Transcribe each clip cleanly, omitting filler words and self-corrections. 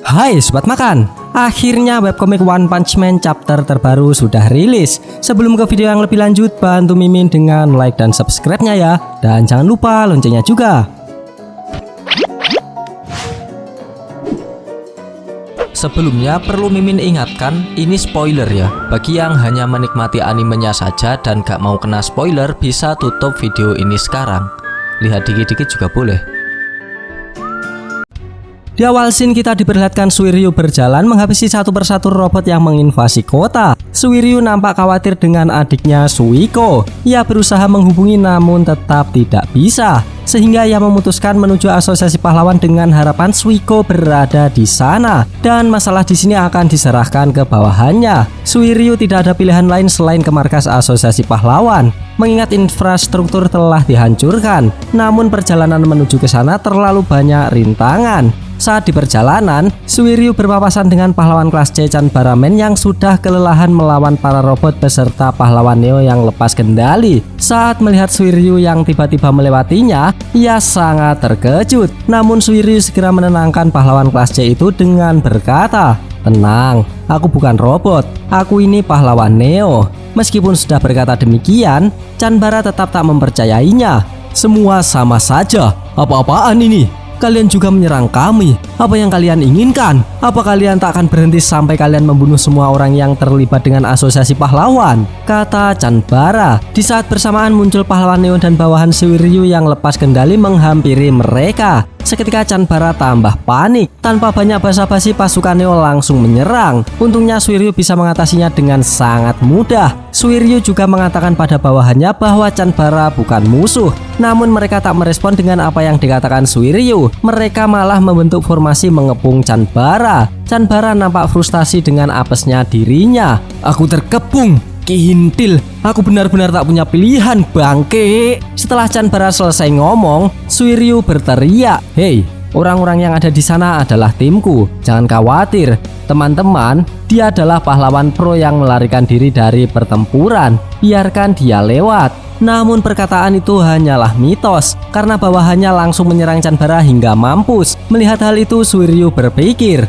Hai Sobat Makan, akhirnya webcomic One Punch Man chapter terbaru sudah rilis. Sebelum ke video yang lebih lanjut, bantu Mimin dengan like dan subscribe-nya ya. Dan jangan lupa loncengnya juga. Sebelumnya perlu Mimin ingatkan, ini spoiler ya. Bagi yang hanya menikmati animenya saja dan gak mau kena spoiler, bisa tutup video ini sekarang. Lihat dikit-dikit juga boleh. Di awal scene kita diperlihatkan Suiryu berjalan menghabisi satu persatu robot yang menginvasi kota. Suiryu nampak khawatir dengan adiknya Suiko. Ia berusaha menghubungi namun tetap tidak bisa. Sehingga ia memutuskan menuju asosiasi pahlawan dengan harapan Suiko berada di sana. Dan masalah di sini akan diserahkan ke bawahannya. Suiryu tidak ada pilihan lain selain ke markas asosiasi pahlawan. Mengingat infrastruktur telah dihancurkan. Namun perjalanan menuju ke sana terlalu banyak rintangan. Saat di perjalanan, Suiryu berpapasan dengan pahlawan kelas C Chanbaraman yang sudah kelelahan melawan para robot beserta pahlawan Neo yang lepas kendali. Saat melihat Suiryu yang tiba-tiba melewatinya, ia sangat terkejut. Namun Suiryu segera menenangkan pahlawan kelas C itu dengan berkata, "Tenang, aku bukan robot, aku ini pahlawan Neo." Meskipun sudah berkata demikian, Chanbara tetap tak mempercayainya. "Semua sama saja, apa-apaan ini? Kalian juga menyerang kami. Apa yang kalian inginkan? Apa kalian tak akan berhenti sampai kalian membunuh semua orang yang terlibat dengan asosiasi pahlawan?" kata Chanbara. Di saat bersamaan muncul pahlawan Neo dan bawahan Suiryu yang lepas kendali menghampiri mereka. Seketika Chanbara tambah panik. Tanpa banyak basa-basi pasukan Neo langsung menyerang. Untungnya Suiryu bisa mengatasinya dengan sangat mudah. Suiryu juga mengatakan pada bawahannya bahwa Chanbara bukan musuh. Namun mereka tak merespon dengan apa yang dikatakan Suiryu. Mereka malah membentuk formasi mengepung Chanbara. Chanbara nampak frustasi dengan apesnya dirinya. "Aku terkepung, kintil, aku benar-benar tak punya pilihan, bangke." Setelah Chanbara selesai ngomong, Suiryu berteriak, "Hei, orang-orang yang ada di sana adalah timku. Jangan khawatir, teman-teman. Dia adalah pahlawan pro yang melarikan diri dari pertempuran. Biarkan dia lewat." Namun perkataan itu hanyalah mitos, karena bawahannya langsung menyerang Chanbara hingga mampus. Melihat hal itu, Suiryu berpikir,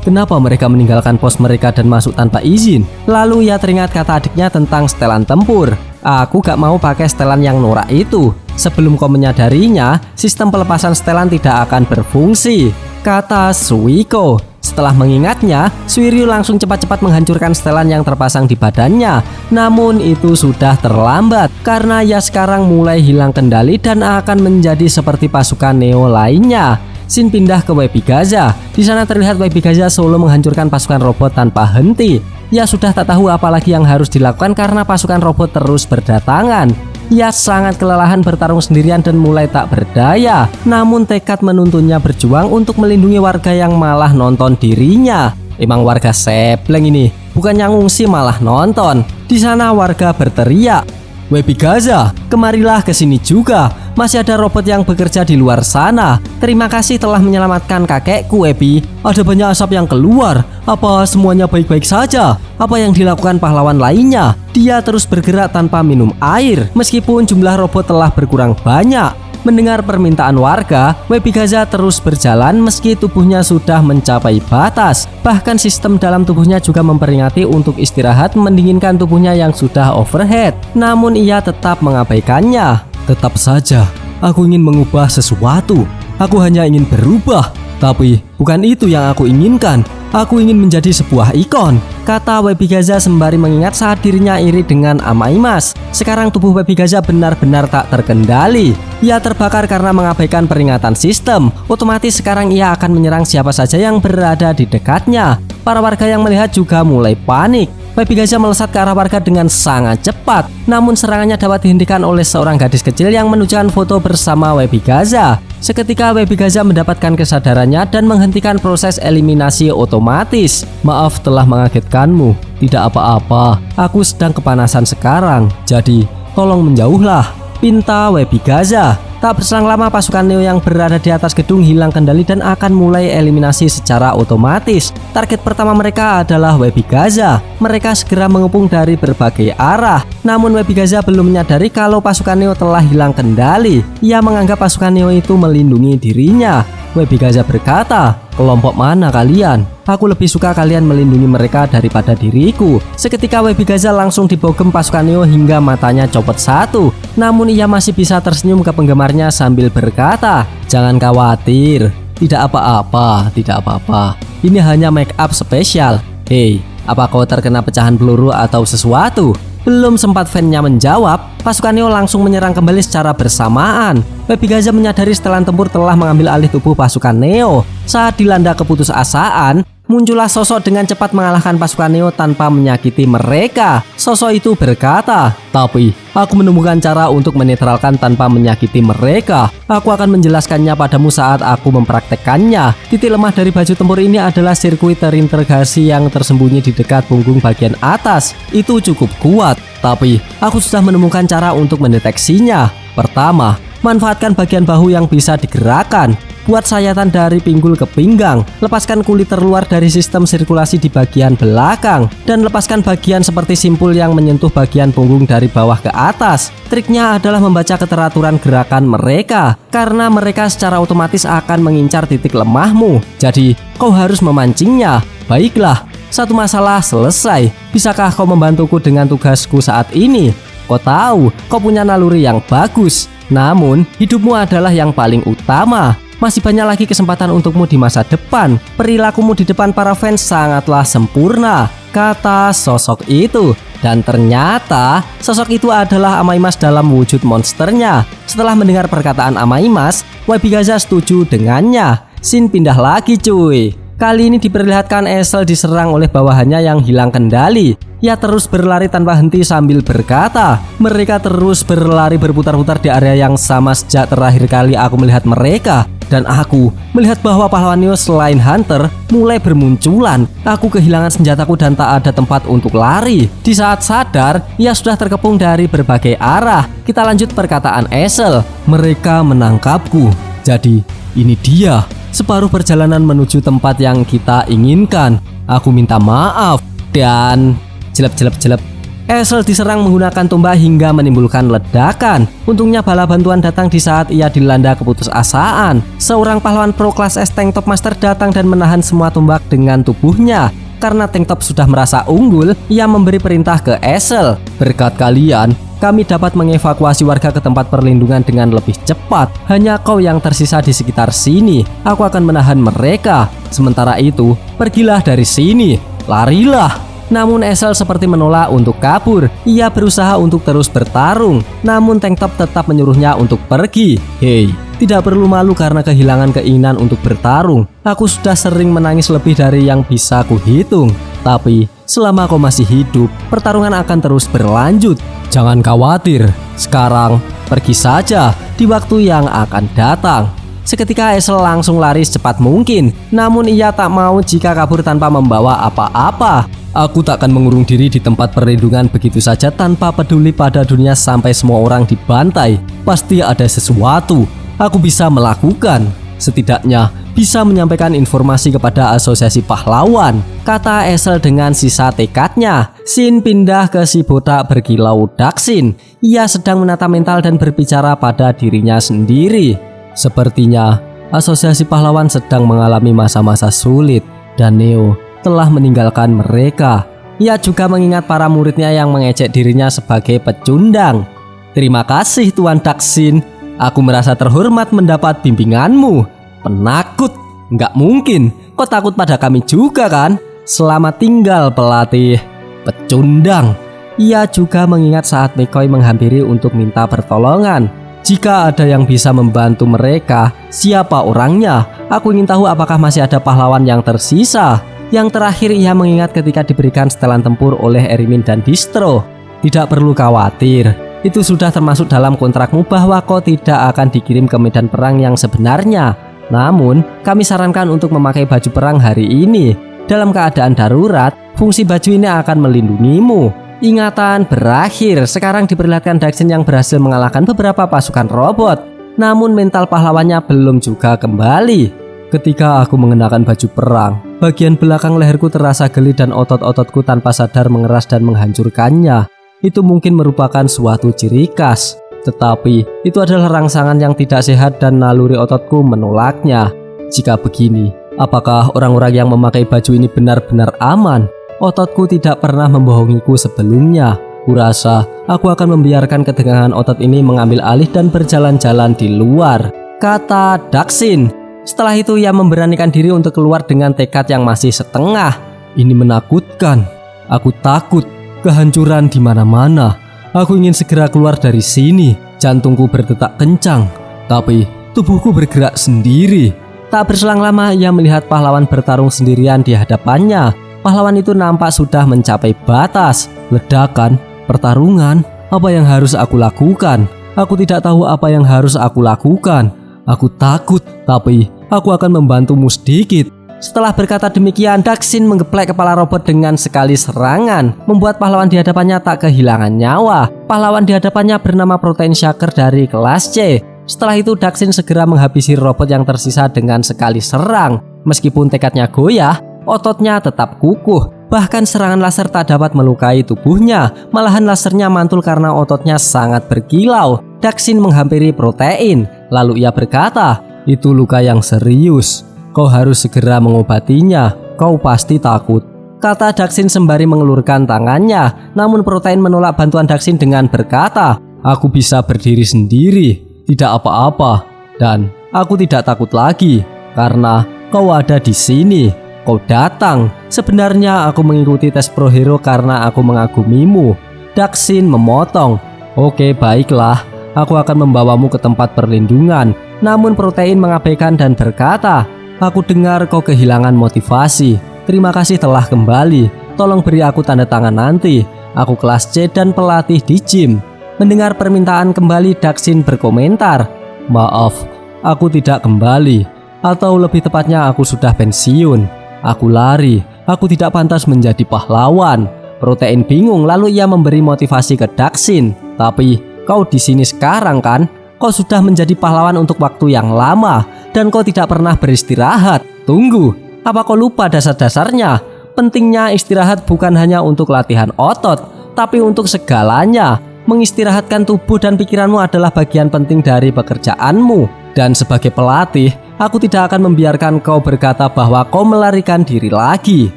Kenapa mereka meninggalkan pos mereka dan masuk tanpa izin? Lalu ia teringat kata adiknya tentang setelan tempur. "Aku gak mau pakai setelan yang norak itu." Sebelum kau menyadarinya, sistem pelepasan setelan tidak akan berfungsi, kata Suiko. Setelah mengingatnya, Suiryu langsung cepat-cepat menghancurkan setelan yang terpasang di badannya. Namun itu sudah terlambat, karena ia sekarang mulai hilang kendali dan akan menjadi seperti pasukan Neo lainnya. Scene pindah ke Webigaza. Di sana terlihat Webigaza solo menghancurkan pasukan robot tanpa henti. Ia sudah tak tahu apa lagi yang harus dilakukan karena pasukan robot terus berdatangan. Ia sangat kelelahan bertarung sendirian dan mulai tak berdaya. Namun tekad menuntunnya berjuang untuk melindungi warga yang malah nonton dirinya. Emang warga sebleng ini, bukannya ngungsi malah nonton. Di sana warga berteriak, "Webigaza, kemarilah ke sini juga. Masih ada robot yang bekerja di luar sana. Terima kasih telah menyelamatkan kakekku, Webi. Ada banyak asap yang keluar. Apa semuanya baik-baik saja? Apa yang dilakukan pahlawan lainnya?" Dia terus bergerak tanpa minum air, meskipun jumlah robot telah berkurang banyak. Mendengar permintaan warga, Webigaza terus berjalan meski tubuhnya sudah mencapai batas. Bahkan sistem dalam tubuhnya juga memperingati untuk istirahat mendinginkan tubuhnya yang sudah overheat. Namun ia tetap mengabaikannya. "Tetap saja, aku ingin mengubah sesuatu. Aku hanya ingin berubah. Tapi bukan itu yang aku inginkan. Aku ingin menjadi sebuah ikon," kata Webigaza sembari mengingat saat dirinya iri dengan Amaimas. Sekarang tubuh Webigaza benar-benar tak terkendali. Ia terbakar karena mengabaikan peringatan sistem. Otomatis sekarang ia akan menyerang siapa saja yang berada di dekatnya. Para warga yang melihat juga mulai panik. Webigaza melesat ke arah warga dengan sangat cepat. Namun serangannya dapat dihentikan oleh seorang gadis kecil yang menunjukkan foto bersama Webigaza. Seketika Webigaza mendapatkan kesadarannya dan menghentikan proses eliminasi otomatis. "Maaf telah mengagetkanmu. Tidak apa-apa. Aku sedang kepanasan sekarang. Jadi tolong menjauhlah," pinta Webigaza. Tak berselang lama pasukan Neo yang berada di atas gedung hilang kendali dan akan mulai eliminasi secara otomatis. Target pertama mereka adalah Webigaza. Mereka segera mengepung dari berbagai arah. Namun Webigaza belum menyadari kalau pasukan Neo telah hilang kendali. Ia menganggap pasukan Neo itu melindungi dirinya. Webigaza berkata, "Kelompok mana kalian? Aku lebih suka kalian melindungi mereka daripada diriku." Seketika Webigaza langsung dibogem pasukan Neo hingga matanya copot satu. Namun ia masih bisa tersenyum ke penggemarnya sambil berkata, "Jangan khawatir, tidak apa-apa, tidak apa-apa. Ini hanya make up spesial. Hei, apa kau terkena pecahan peluru atau sesuatu?" Belum sempat fan-nya menjawab, pasukan Neo langsung menyerang kembali secara bersamaan. Webigaza menyadari setelan tempur telah mengambil alih tubuh pasukan Neo. Saat dilanda keputusasaan, muncullah sosok dengan cepat mengalahkan pasukan Neo tanpa menyakiti mereka. Sosok itu berkata, "Tapi aku menemukan cara untuk menetralkan tanpa menyakiti mereka. Aku akan menjelaskannya padamu saat aku mempraktekkannya." Titik lemah dari baju tempur ini adalah sirkuit terintegrasi yang tersembunyi di dekat punggung bagian atas. Itu cukup kuat, tapi aku sudah menemukan cara untuk mendeteksinya. Pertama, manfaatkan bagian bahu yang bisa digerakkan. Buat sayatan dari pinggul ke pinggang, lepaskan kulit terluar dari sistem sirkulasi di bagian belakang, dan lepaskan bagian seperti simpul yang menyentuh bagian punggung dari bawah ke atas. Triknya adalah membaca keteraturan gerakan mereka, karena mereka secara otomatis akan mengincar titik lemahmu. Jadi, kau harus memancingnya. Baiklah, satu masalah selesai. Bisakah kau membantuku dengan tugasku saat ini? Kau tahu, kau punya naluri yang bagus. Namun, hidupmu adalah yang paling utama. Masih banyak lagi kesempatan untukmu di masa depan. Perilakumu di depan para fans sangatlah sempurna, kata sosok itu. Dan ternyata sosok itu adalah Amaimas dalam wujud monsternya. Setelah mendengar perkataan Amaimas, Webigaza setuju dengannya. Scene pindah lagi cuy. Kali ini diperlihatkan Essel diserang oleh bawahannya yang hilang kendali. Ia terus berlari tanpa henti sambil berkata, "Mereka terus berlari berputar-putar di area yang sama sejak terakhir kali aku melihat mereka. Dan aku melihat bahwa pahlawan Neo selain Hunter mulai bermunculan. Aku kehilangan senjataku dan tak ada tempat untuk lari." Di saat sadar, ia sudah terkepung dari berbagai arah. Kita lanjut perkataan Essel, "Mereka menangkapku. Jadi ini dia separuh perjalanan menuju tempat yang kita inginkan. Aku minta maaf." Dan jelep. Essel diserang menggunakan tombak hingga menimbulkan ledakan. Untungnya bala bantuan datang di saat ia dilanda keputusasaan. Seorang pahlawan pro kelas S Tank Top Master datang dan menahan semua tombak dengan tubuhnya. Karena Tank Top sudah merasa unggul, ia memberi perintah ke Essel, "Berkat kalian, kami dapat mengevakuasi warga ke tempat perlindungan dengan lebih cepat. Hanya kau yang tersisa di sekitar sini. Aku akan menahan mereka. Sementara itu, pergilah dari sini. Larilah." Namun Essel seperti menolak untuk kabur. Ia berusaha untuk terus bertarung, namun Tank Top tetap menyuruhnya untuk pergi. "Hei, tidak perlu malu karena kehilangan keinginan untuk bertarung. Aku sudah sering menangis lebih dari yang bisa kuhitung. Tapi selama kau masih hidup, pertarungan akan terus berlanjut. Jangan khawatir. Sekarang pergi saja di waktu yang akan datang." Seketika Essel langsung lari secepat mungkin. Namun ia tak mau jika kabur tanpa membawa apa-apa. "Aku tak akan mengurung diri di tempat perlindungan begitu saja tanpa peduli pada dunia sampai semua orang dibantai. Pasti ada sesuatu aku bisa melakukan. Setidaknya bisa menyampaikan informasi kepada asosiasi pahlawan," kata Essel dengan sisa tekadnya. Scene pindah ke si botak berkilau Daksin. Ia sedang menata mental dan berbicara pada dirinya sendiri. Sepertinya asosiasi pahlawan sedang mengalami masa-masa sulit dan Neo telah meninggalkan mereka. Ia juga mengingat para muridnya yang mengejek dirinya sebagai pecundang. "Terima kasih Tuan Daksin. Aku merasa terhormat mendapat bimbinganmu." "Penakut? Nggak mungkin. Kau takut pada kami juga kan? Selamat tinggal pelatih pecundang." Ia juga mengingat saat McCoy menghampiri untuk minta pertolongan. Jika ada yang bisa membantu mereka, siapa orangnya? Aku ingin tahu apakah masih ada pahlawan yang tersisa. Yang terakhir ia mengingat ketika diberikan setelan tempur oleh Erimin dan Distro. "Tidak perlu khawatir. Itu sudah termasuk dalam kontrakmu bahwa kau tidak akan dikirim ke medan perang yang sebenarnya. Namun, kami sarankan untuk memakai baju perang hari ini. Dalam keadaan darurat, fungsi baju ini akan melindungimu." Ingatan berakhir. Sekarang diperlihatkan Daksin yang berhasil mengalahkan beberapa pasukan robot. Namun mental pahlawannya belum juga kembali. "Ketika aku mengenakan baju perang, bagian belakang leherku terasa geli dan otot-ototku tanpa sadar mengeras dan menghancurkannya. Itu mungkin merupakan suatu ciri khas. Tetapi itu adalah rangsangan yang tidak sehat dan naluri ototku menolaknya. Jika begini, apakah orang-orang yang memakai baju ini benar-benar aman? Ototku tidak pernah membohongiku sebelumnya. Kurasa aku akan membiarkan ketegangan otot ini mengambil alih dan berjalan-jalan di luar, kata Daksin. Setelah itu ia memberanikan diri untuk keluar dengan tekad yang masih setengah. Ini menakutkan. Aku takut. Kehancuran di mana-mana. Aku ingin segera keluar dari sini. Jantungku berdetak kencang, tapi tubuhku bergerak sendiri. Tak berselang lama ia melihat pahlawan bertarung sendirian di hadapannya. Pahlawan itu nampak sudah mencapai batas. Ledakan, pertarungan, apa yang harus aku lakukan? Aku tidak tahu apa yang harus aku lakukan. Aku takut, tapi aku akan membantumu sedikit. Setelah berkata demikian, Daksin menggeplek kepala robot dengan sekali serangan, membuat pahlawan di hadapannya tak kehilangan nyawa. Pahlawan di hadapannya bernama Protein Shaker dari kelas C. Setelah itu Daksin segera menghabisi robot yang tersisa dengan sekali serang. Meskipun tekadnya goyah, ototnya tetap kukuh. Bahkan serangan laser tak dapat melukai tubuhnya. Malahan lasernya mantul karena ototnya sangat berkilau. Daksin menghampiri Protein. Lalu ia berkata, "Itu luka yang serius. Kau harus segera mengobatinya. Kau pasti takut," kata Daksin sembari mengelurkan tangannya. Namun Protein menolak bantuan Daksin dengan berkata, "Aku bisa berdiri sendiri. Tidak apa-apa. Dan aku tidak takut lagi. Karena kau ada di sini. Kau datang. Sebenarnya aku mengikuti tes Pro Hero karena aku mengagumimu." Daksin memotong, "Oke, baiklah. Aku akan membawamu ke tempat perlindungan." Namun Protein mengabaikan dan berkata, "Aku dengar kau kehilangan motivasi. Terima kasih telah kembali. Tolong beri aku tanda tangan nanti. Aku kelas C dan pelatih di gym." Mendengar permintaan kembali, Daksin berkomentar, "Maaf, aku tidak kembali. Atau lebih tepatnya aku sudah pensiun. Aku lari. Aku tidak pantas menjadi pahlawan." Protein bingung, lalu ia memberi motivasi ke Daksin. "Tapi kau di sini sekarang kan? Kau sudah menjadi pahlawan untuk waktu yang lama dan kau tidak pernah beristirahat. Tunggu, apa kau lupa dasar-dasarnya? Pentingnya istirahat bukan hanya untuk latihan otot, tapi untuk segalanya. Mengistirahatkan tubuh dan pikiranmu adalah bagian penting dari pekerjaanmu. Dan sebagai pelatih, aku tidak akan membiarkan kau berkata bahwa kau melarikan diri lagi.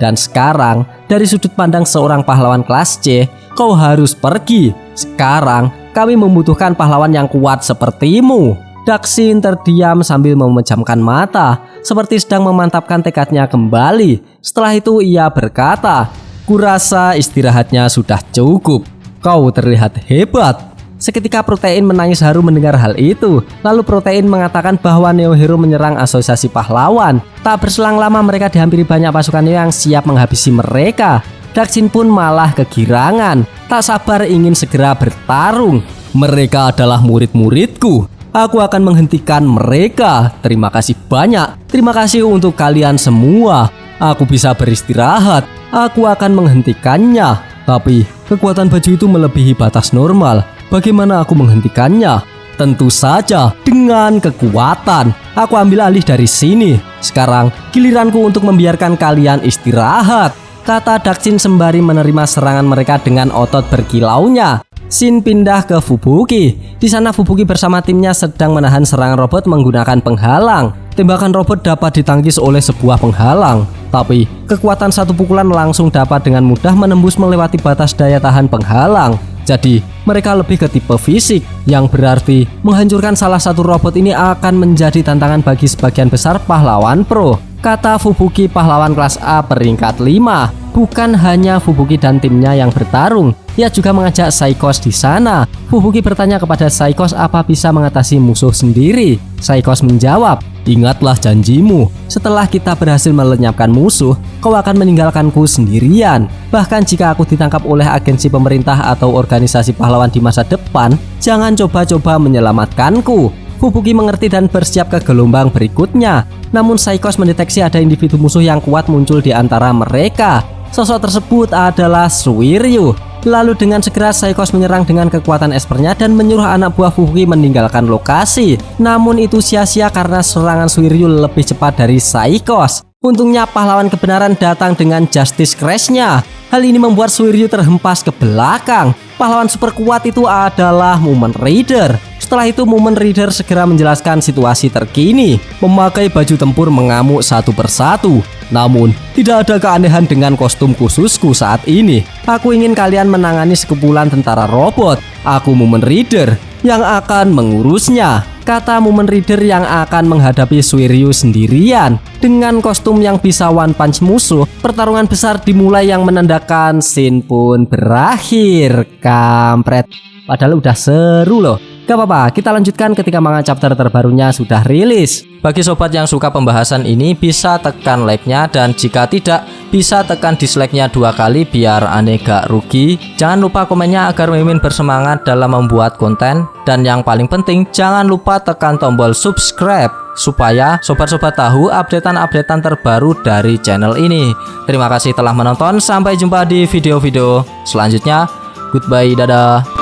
Dan sekarang, dari sudut pandang seorang pahlawan kelas C, kau harus pergi. Sekarang, kami membutuhkan pahlawan yang kuat sepertimu." Daksin terdiam sambil memejamkan mata, seperti sedang memantapkan tekadnya kembali. Setelah itu ia berkata, "Kurasa istirahatnya sudah cukup. Kau terlihat hebat." Seketika Protein menangis haru mendengar hal itu. Lalu Protein mengatakan bahwa Neo Hero menyerang asosiasi pahlawan. Tak berselang lama mereka dihampiri banyak pasukan Neo yang siap menghabisi mereka. Daksin pun malah kegirangan, tak sabar ingin segera bertarung. "Mereka adalah murid-muridku. Aku akan menghentikan mereka. Terima kasih banyak. Terima kasih untuk kalian semua. Aku bisa beristirahat. Aku akan menghentikannya. Tapi kekuatan baju itu melebihi batas normal. Bagaimana aku menghentikannya? Tentu saja dengan kekuatan. Aku ambil alih dari sini. Sekarang giliranku untuk membiarkan kalian istirahat," kata Daksin sembari menerima serangan mereka dengan otot berkilaunya. Scene pindah ke Fubuki. Di sana Fubuki bersama timnya sedang menahan serangan robot menggunakan penghalang. Tembakan robot dapat ditangkis oleh sebuah penghalang, tapi kekuatan satu pukulan langsung dapat dengan mudah menembus melewati batas daya tahan penghalang. Jadi mereka lebih ke tipe fisik, yang berarti menghancurkan salah satu robot ini akan menjadi tantangan bagi sebagian besar pahlawan pro, kata Fubuki, pahlawan kelas A peringkat 5. Bukan hanya Fubuki dan timnya yang bertarung, ia juga mengajak Saikos di sana. Fubuki bertanya kepada Saikos apa bisa mengatasi musuh sendiri. Saikos menjawab, "Ingatlah janjimu. Setelah kita berhasil melenyapkan musuh, kau akan meninggalkanku sendirian. Bahkan jika aku ditangkap oleh agensi pemerintah atau organisasi pahlawan di masa depan, jangan coba-coba menyelamatkanku." Fubuki mengerti dan bersiap ke gelombang berikutnya. Namun Saikos mendeteksi ada individu musuh yang kuat muncul di antara mereka. Sosok tersebut adalah Suiryu. Lalu dengan segera Saikos menyerang dengan kekuatan espernya dan menyuruh anak buah Fubuki meninggalkan lokasi. Namun itu sia-sia karena serangan Suiryu lebih cepat dari Saikos. Untungnya pahlawan kebenaran datang dengan Justice Crash-nya. Hal ini membuat Suiryu terhempas ke belakang. Pahlawan super kuat itu adalah Mumen Rider. Setelah itu Mumen Rider segera menjelaskan situasi terkini, memakai baju tempur mengamuk satu persatu. Namun, tidak ada keanehan dengan kostum khususku saat ini. Aku ingin kalian menangani sekumpulan tentara robot. Aku Mumen Rider yang akan mengurusnya, kata Mumen Rider yang akan menghadapi Suiryu sendirian. Dengan kostum yang bisa one punch musuh, pertarungan besar dimulai yang menandakan scene pun berakhir. Kampret. Padahal udah seru loh. Gak apa-apa, kita lanjutkan ketika manga chapter terbarunya sudah rilis. Bagi sobat yang suka pembahasan ini, bisa tekan like-nya, dan jika tidak, bisa tekan dislike-nya 2 kali biar aneh gak rugi. Jangan lupa komennya agar Mimin bersemangat dalam membuat konten. Dan yang paling penting, jangan lupa tekan tombol subscribe supaya sobat-sobat tahu updatean-updatean terbaru dari channel ini. Terima kasih telah menonton, sampai jumpa di video-video selanjutnya. Goodbye, dadah.